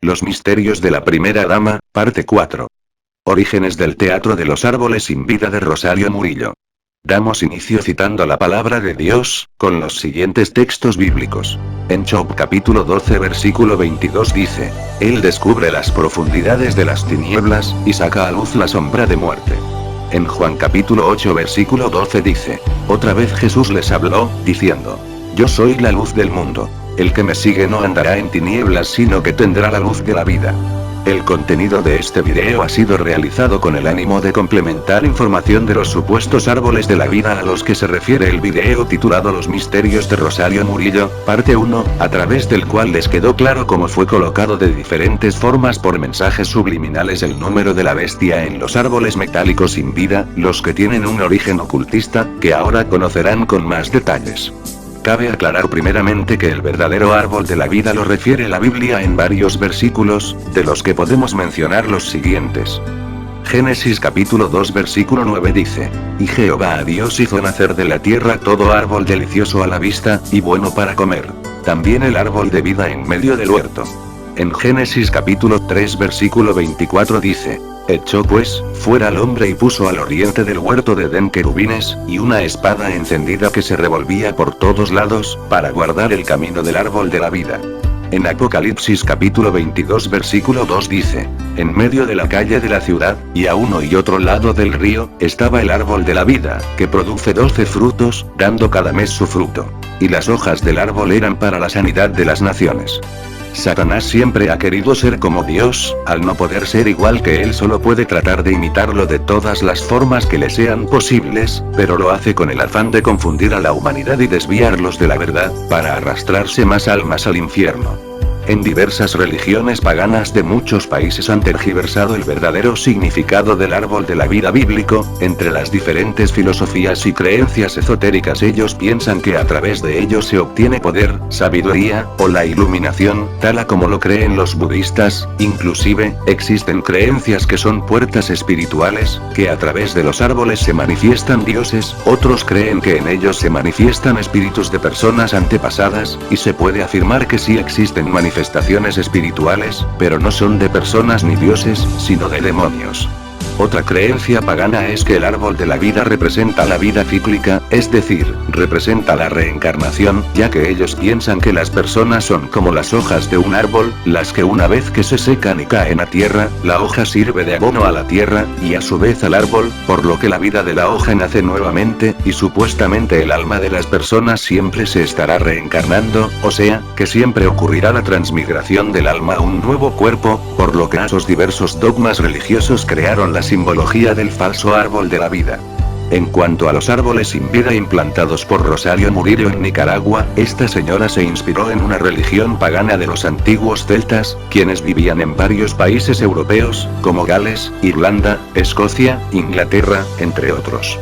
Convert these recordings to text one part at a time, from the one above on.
Los misterios de la primera dama, parte 4. Orígenes del teatro de los árboles sin vida de Rosario Murillo. Damos inicio citando la palabra de Dios, con los siguientes textos bíblicos. En Job capítulo 12 versículo 22 dice: Él descubre las profundidades de las tinieblas, y saca a luz la sombra de muerte. En Juan capítulo 8 versículo 12 dice: Otra vez Jesús les habló, diciendo: Yo soy la luz del mundo. El que me sigue no andará en tinieblas sino que tendrá la luz de la vida. El contenido de este video ha sido realizado con el ánimo de complementar información de los supuestos árboles de la vida a los que se refiere el video titulado Los misterios de Rosario Murillo, parte 1, a través del cual les quedó claro cómo fue colocado de diferentes formas por mensajes subliminales el número de la bestia en los árboles metálicos sin vida, los que tienen un origen ocultista, que ahora conocerán con más detalles. Cabe aclarar primeramente que el verdadero árbol de la vida lo refiere la Biblia en varios versículos, de los que podemos mencionar los siguientes. Génesis capítulo 2 versículo 9 dice: Y Jehová a Dios hizo nacer de la tierra todo árbol delicioso a la vista, y bueno para comer, también el árbol de vida en medio del huerto. En Génesis capítulo 3 versículo 24 dice: Echó pues fuera al hombre y puso al oriente del huerto de Edén querubines, y una espada encendida que se revolvía por todos lados, para guardar el camino del árbol de la vida. En Apocalipsis capítulo 22 versículo 2 dice: En medio de la calle de la ciudad, y a uno y otro lado del río, estaba el árbol de la vida, que produce 12 frutos, dando cada mes su fruto. Y las hojas del árbol eran para la sanidad de las naciones. Satanás siempre ha querido ser como Dios, al no poder ser igual que él solo puede tratar de imitarlo de todas las formas que le sean posibles, pero lo hace con el afán de confundir a la humanidad y desviarlos de la verdad, para arrastrarse más almas al infierno. En diversas religiones paganas de muchos países han tergiversado el verdadero significado del árbol de la vida bíblico. Entre las diferentes filosofías y creencias esotéricas ellos piensan que a través de ellos se obtiene poder, sabiduría, o la iluminación, tal como lo creen los budistas. Inclusive, existen creencias que son puertas espirituales, que a través de los árboles se manifiestan dioses. Otros creen que en ellos se manifiestan espíritus de personas antepasadas, y se puede afirmar que sí existen manifestaciones espirituales, pero no son de personas ni dioses, sino de demonios. Otra creencia pagana es que el árbol de la vida representa la vida cíclica, es decir, representa la reencarnación, ya que ellos piensan que las personas son como las hojas de un árbol, las que una vez que se secan y caen a tierra, la hoja sirve de abono a la tierra, y a su vez al árbol, por lo que la vida de la hoja nace nuevamente, y supuestamente el alma de las personas siempre se estará reencarnando, o sea, que siempre ocurrirá la transmigración del alma a un nuevo cuerpo, por lo que esos diversos dogmas religiosos crearon la simbología del falso árbol de la vida. En cuanto a los árboles sin vida implantados por Rosario Murillo en Nicaragua, esta señora se inspiró en una religión pagana de los antiguos celtas, quienes vivían en varios países europeos, como Gales, Irlanda, Escocia, Inglaterra, entre otros.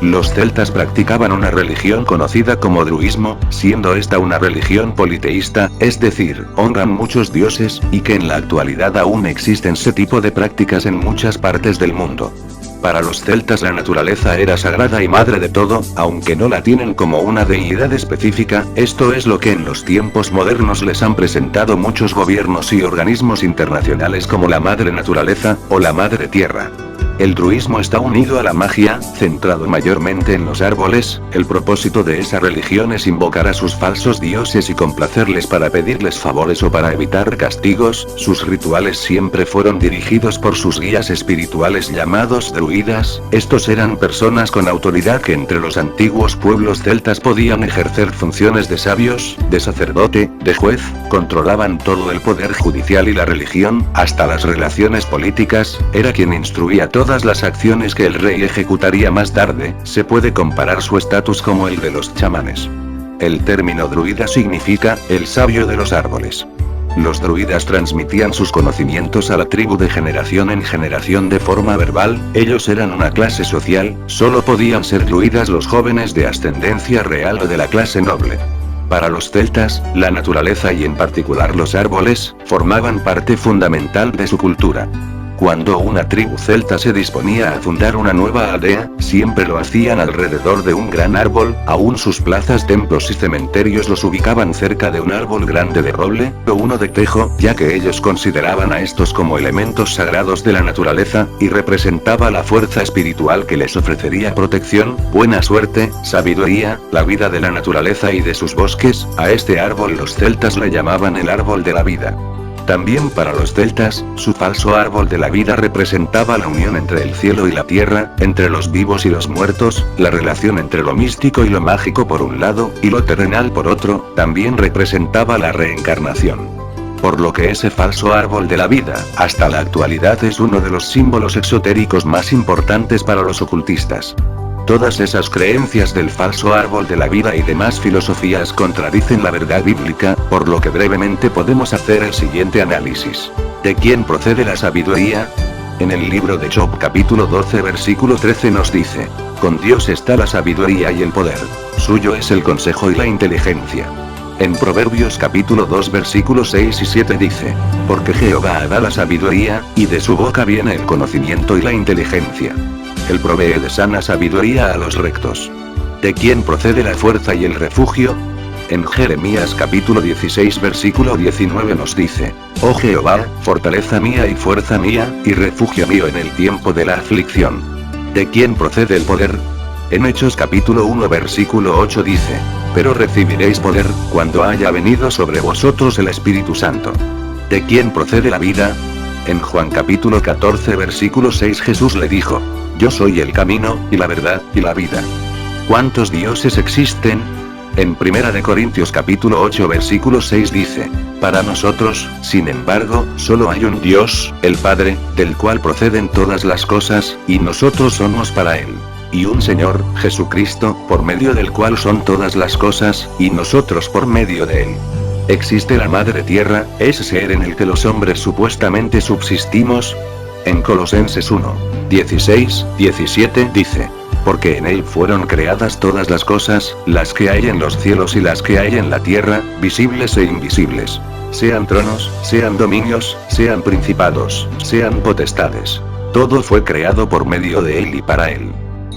Los celtas practicaban una religión conocida como druismo, siendo esta una religión politeísta, es decir, honran muchos dioses, y que en la actualidad aún existen ese tipo de prácticas en muchas partes del mundo. Para los celtas la naturaleza era sagrada y madre de todo, aunque no la tienen como una deidad específica. Esto es lo que en los tiempos modernos les han presentado muchos gobiernos y organismos internacionales como la madre naturaleza, o la madre tierra. El druismo está unido a la magia, centrado mayormente en los árboles. El propósito de esa religión es invocar a sus falsos dioses y complacerles para pedirles favores o para evitar castigos. Sus rituales siempre fueron dirigidos por sus guías espirituales llamados druidas. Estos eran personas con autoridad que entre los antiguos pueblos celtas podían ejercer funciones de sabios, de sacerdote, de juez, controlaban todo el poder judicial y la religión, hasta las relaciones políticas. Era quien instruía todas las acciones que el rey ejecutaría más tarde. Se puede comparar su estatus como el de los chamanes. El término druida significa el sabio de los árboles. Los druidas transmitían sus conocimientos a la tribu de generación en generación de forma verbal. Ellos eran una clase social, solo podían ser druidas los jóvenes de ascendencia real o de la clase noble. Para los celtas, la naturaleza y en particular los árboles, formaban parte fundamental de su cultura. Cuando una tribu celta se disponía a fundar una nueva aldea, siempre lo hacían alrededor de un gran árbol, aún sus plazas, templos y cementerios los ubicaban cerca de un árbol grande de roble, o uno de tejo, ya que ellos consideraban a estos como elementos sagrados de la naturaleza, y representaba la fuerza espiritual que les ofrecería protección, buena suerte, sabiduría, la vida de la naturaleza y de sus bosques. A este árbol los celtas le llamaban el árbol de la vida. También para los celtas, su falso árbol de la vida representaba la unión entre el cielo y la tierra, entre los vivos y los muertos, la relación entre lo místico y lo mágico por un lado, y lo terrenal por otro. También representaba la reencarnación. Por lo que ese falso árbol de la vida, hasta la actualidad, es uno de los símbolos exotéricos más importantes para los ocultistas. Todas esas creencias del falso árbol de la vida y demás filosofías contradicen la verdad bíblica, por lo que brevemente podemos hacer el siguiente análisis. ¿De quién procede la sabiduría? En el libro de Job capítulo 12 versículo 13 nos dice: con Dios está la sabiduría y el poder. Suyo es el consejo y la inteligencia. En Proverbios capítulo 2 versículos 6 y 7 dice: porque Jehová da la sabiduría, y de su boca viene el conocimiento y la inteligencia. Él provee de sana sabiduría a los rectos. ¿De quién procede la fuerza y el refugio? En Jeremías capítulo 16 versículo 19 nos dice: oh Jehová, fortaleza mía y fuerza mía, y refugio mío en el tiempo de la aflicción. ¿De quién procede el poder? En Hechos capítulo 1 versículo 8 dice: pero recibiréis poder, cuando haya venido sobre vosotros el Espíritu Santo. ¿De quién procede la vida? En Juan capítulo 14 versículo 6 Jesús le dijo: yo soy el camino, y la verdad, y la vida. ¿Cuántos dioses existen? En 1 Corintios capítulo 8 versículo 6 dice: para nosotros, sin embargo, solo hay un Dios, el Padre, del cual proceden todas las cosas, y nosotros somos para Él. Y un Señor, Jesucristo, por medio del cual son todas las cosas, y nosotros por medio de Él. ¿Existe la Madre Tierra, ese ser en el que los hombres supuestamente subsistimos? En Colosenses 1, 16, 17 dice: porque en él fueron creadas todas las cosas, las que hay en los cielos y las que hay en la tierra, visibles e invisibles. Sean tronos, sean dominios, sean principados, sean potestades. Todo fue creado por medio de él y para él.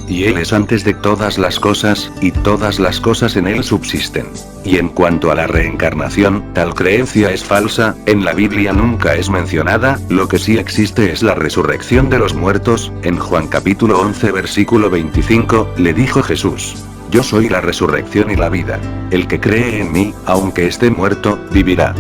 Y él es antes de todas las cosas, y todas las cosas en él subsisten. Y en cuanto a la reencarnación, tal creencia es falsa, en la Biblia nunca es mencionada. Lo que sí existe es la resurrección de los muertos. En Juan capítulo 11 versículo 25, le dijo Jesús: yo soy la resurrección y la vida. El que cree en mí, aunque esté muerto, vivirá.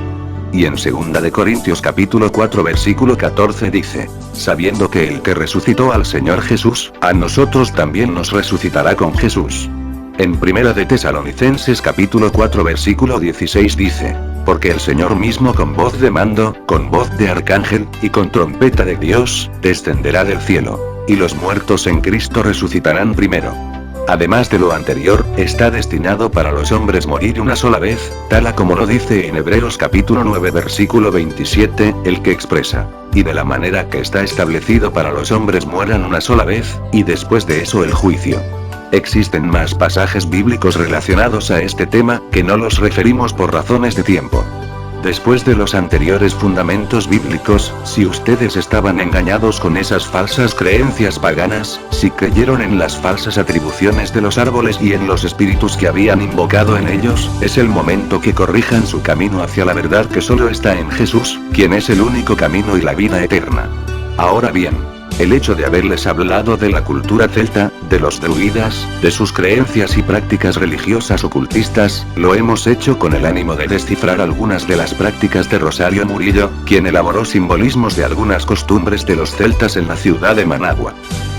Y en 2 Corintios capítulo 4 versículo 14 dice: sabiendo que el que resucitó al Señor Jesús, a nosotros también nos resucitará con Jesús. En 1 Tesalonicenses capítulo 4 versículo 16 dice: porque el Señor mismo con voz de mando, con voz de arcángel, y con trompeta de Dios, descenderá del cielo. Y los muertos en Cristo resucitarán primero. Además de lo anterior, está destinado para los hombres morir una sola vez, tal como lo dice en Hebreos capítulo 9 versículo 27, el que expresa: y de la manera que está establecido para los hombres mueran una sola vez, y después de eso el juicio. Existen más pasajes bíblicos relacionados a este tema, que no los referimos por razones de tiempo. Después de los anteriores fundamentos bíblicos, si ustedes estaban engañados con esas falsas creencias paganas, si creyeron en las falsas atribuciones de los árboles y en los espíritus que habían invocado en ellos, es el momento que corrijan su camino hacia la verdad que solo está en Jesús, quien es el único camino y la vida eterna. Ahora bien, el hecho de haberles hablado de la cultura celta, de los druidas, de sus creencias y prácticas religiosas ocultistas, lo hemos hecho con el ánimo de descifrar algunas de las prácticas de Rosario Murillo, quien elaboró simbolismos de algunas costumbres de los celtas en la ciudad de Managua.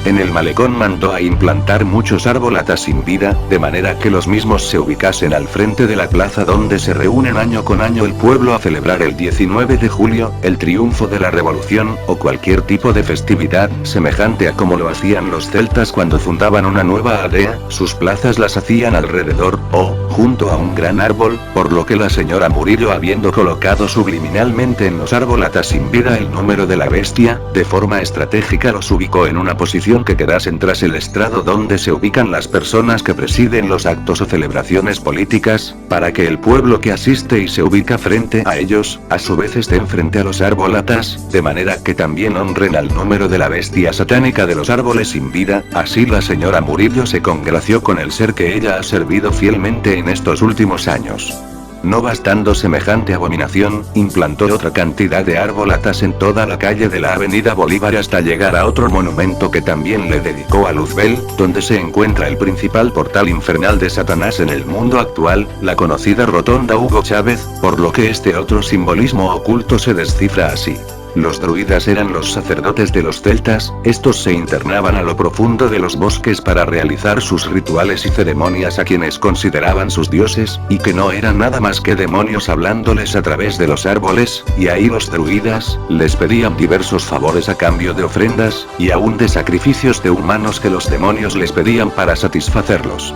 En el malecón mandó a implantar muchos árbolatas sin vida, de manera que los mismos se ubicasen al frente de la plaza donde se reúnen año con año el pueblo a celebrar el 19 de julio, el triunfo de la revolución, o cualquier tipo de festividad, semejante a como lo hacían los celtas cuando fundaban una nueva aldea. Sus plazas las hacían alrededor, o, junto a un gran árbol, por lo que la señora Murillo, habiendo colocado subliminalmente en los árbolatas sin vida el número de la bestia, de forma estratégica los ubicó en una posición habitación que quedasen tras el estrado donde se ubican las personas que presiden los actos o celebraciones políticas, para que el pueblo que asiste y se ubica frente a ellos, a su vez estén frente a los árbolatas, de manera que también honren al número de la bestia satánica de los árboles sin vida. Así la señora Murillo se congració con el ser que ella ha servido fielmente en estos últimos años. No bastando semejante abominación, implantó otra cantidad de árbolatas en toda la calle de la avenida Bolívar hasta llegar a otro monumento que también le dedicó a Luzbel, donde se encuentra el principal portal infernal de Satanás en el mundo actual, la conocida rotonda Hugo Chávez, por lo que este otro simbolismo oculto se descifra así. Los druidas eran los sacerdotes de los celtas, estos se internaban a lo profundo de los bosques para realizar sus rituales y ceremonias a quienes consideraban sus dioses, y que no eran nada más que demonios hablándoles a través de los árboles, y ahí los druidas les pedían diversos favores a cambio de ofrendas, y aún de sacrificios de humanos que los demonios les pedían para satisfacerlos.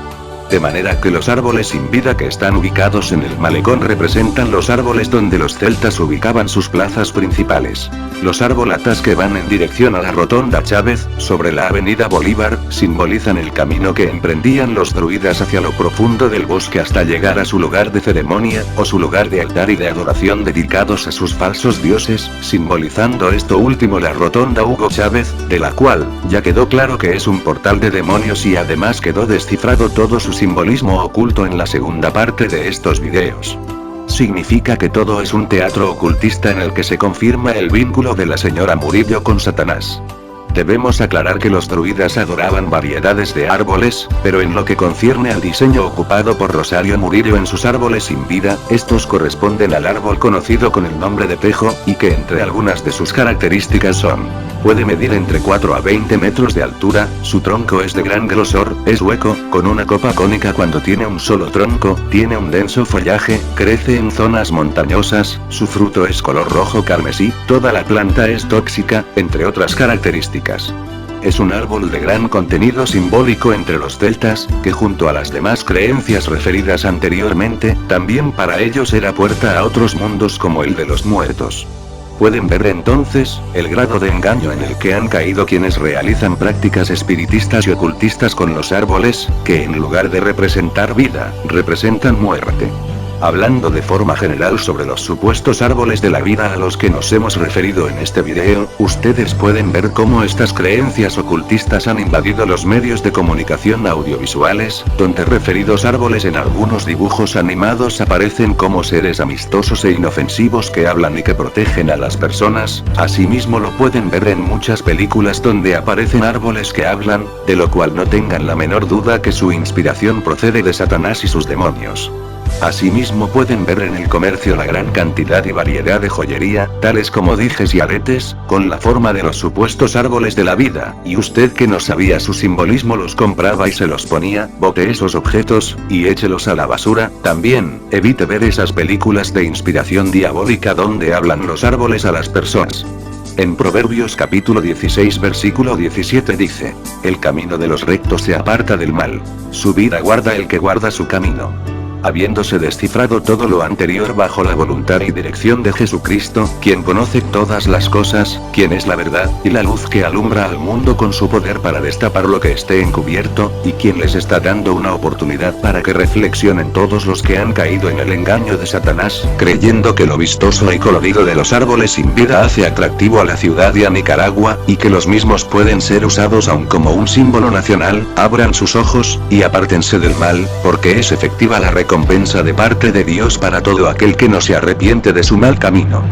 De manera que los árboles sin vida que están ubicados en el malecón representan los árboles donde los celtas ubicaban sus plazas principales. Los árbolatas que van en dirección a la rotonda Chávez, sobre la avenida Bolívar, simbolizan el camino que emprendían los druidas hacia lo profundo del bosque hasta llegar a su lugar de ceremonia, o su lugar de altar y de adoración dedicados a sus falsos dioses, simbolizando esto último la rotonda Hugo Chávez, de la cual, ya quedó claro que es un portal de demonios y además quedó descifrado todo su simbolismo oculto en la segunda parte de estos videos. Significa que todo es un teatro ocultista en el que se confirma el vínculo de la señora Murillo con Satanás. Debemos aclarar que los druidas adoraban variedades de árboles, pero en lo que concierne al diseño ocupado por Rosario Murillo en sus árboles sin vida, estos corresponden al árbol conocido con el nombre de tejo, y que entre algunas de sus características son: puede medir entre 4 a 20 metros de altura, su tronco es de gran grosor, es hueco, con una copa cónica cuando tiene un solo tronco, tiene un denso follaje, crece en zonas montañosas, su fruto es color rojo carmesí, toda la planta es tóxica, entre otras características. Es un árbol de gran contenido simbólico entre los celtas, que junto a las demás creencias referidas anteriormente, también para ellos era puerta a otros mundos como el de los muertos. Pueden ver entonces, el grado de engaño en el que han caído quienes realizan prácticas espiritistas y ocultistas con los árboles, que en lugar de representar vida, representan muerte. Hablando de forma general sobre los supuestos árboles de la vida a los que nos hemos referido en este video, ustedes pueden ver cómo estas creencias ocultistas han invadido los medios de comunicación audiovisuales, donde referidos árboles en algunos dibujos animados aparecen como seres amistosos e inofensivos que hablan y que protegen a las personas. Asimismo lo pueden ver en muchas películas donde aparecen árboles que hablan, de lo cual no tengan la menor duda que su inspiración procede de Satanás y sus demonios. Asimismo pueden ver en el comercio la gran cantidad y variedad de joyería, tales como dijes y aretes, con la forma de los supuestos árboles de la vida, y usted que no sabía su simbolismo los compraba y se los ponía. Bote esos objetos, y échelos a la basura. También, evite ver esas películas de inspiración diabólica donde hablan los árboles a las personas. En Proverbios capítulo 16 versículo 17 dice: el camino de los rectos se aparta del mal. Su vida guarda el que guarda su camino. Habiéndose descifrado todo lo anterior bajo la voluntad y dirección de Jesucristo, quien conoce todas las cosas, quien es la verdad, y la luz que alumbra al mundo con su poder para destapar lo que esté encubierto, y quien les está dando una oportunidad para que reflexionen todos los que han caído en el engaño de Satanás, creyendo que lo vistoso y colorido de los árboles sin vida hace atractivo a la ciudad y a Nicaragua, y que los mismos pueden ser usados aún como un símbolo nacional. Abran sus ojos, y apártense del mal, porque es efectiva la recompensa de parte de Dios para todo aquel que no se arrepiente de su mal camino.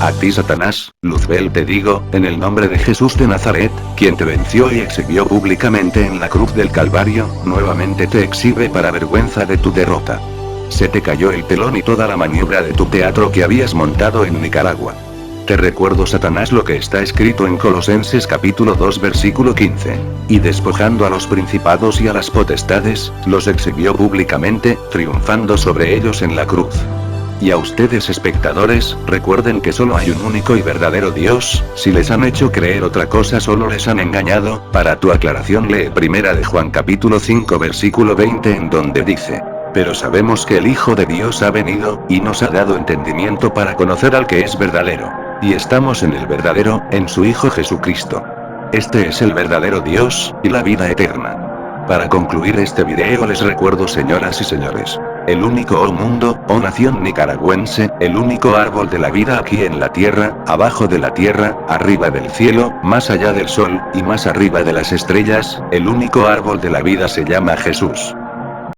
A ti Satanás, Luzbel te digo, en el nombre de Jesús de Nazaret, quien te venció y exhibió públicamente en la cruz del Calvario, nuevamente te exhibe para vergüenza de tu derrota. Se te cayó el telón y toda la maniobra de tu teatro que habías montado en Nicaragua. Te recuerdo Satanás lo que está escrito en Colosenses capítulo 2 versículo 15. Y despojando a los principados y a las potestades, los exhibió públicamente, triunfando sobre ellos en la cruz. Y a ustedes espectadores, recuerden que solo hay un único y verdadero Dios. Si les han hecho creer otra cosa solo les han engañado. Para tu aclaración lee Primera de Juan capítulo 5 versículo 20 en donde dice: pero sabemos que el Hijo de Dios ha venido, y nos ha dado entendimiento para conocer al que es verdadero. Y estamos en el verdadero, en su Hijo Jesucristo. Este es el verdadero Dios, y la vida eterna. Para concluir este video les recuerdo, señoras y señores. El único mundo, nación nicaragüense, el único árbol de la vida aquí en la tierra, abajo de la tierra, arriba del cielo, más allá del sol, y más arriba de las estrellas, el único árbol de la vida se llama Jesús.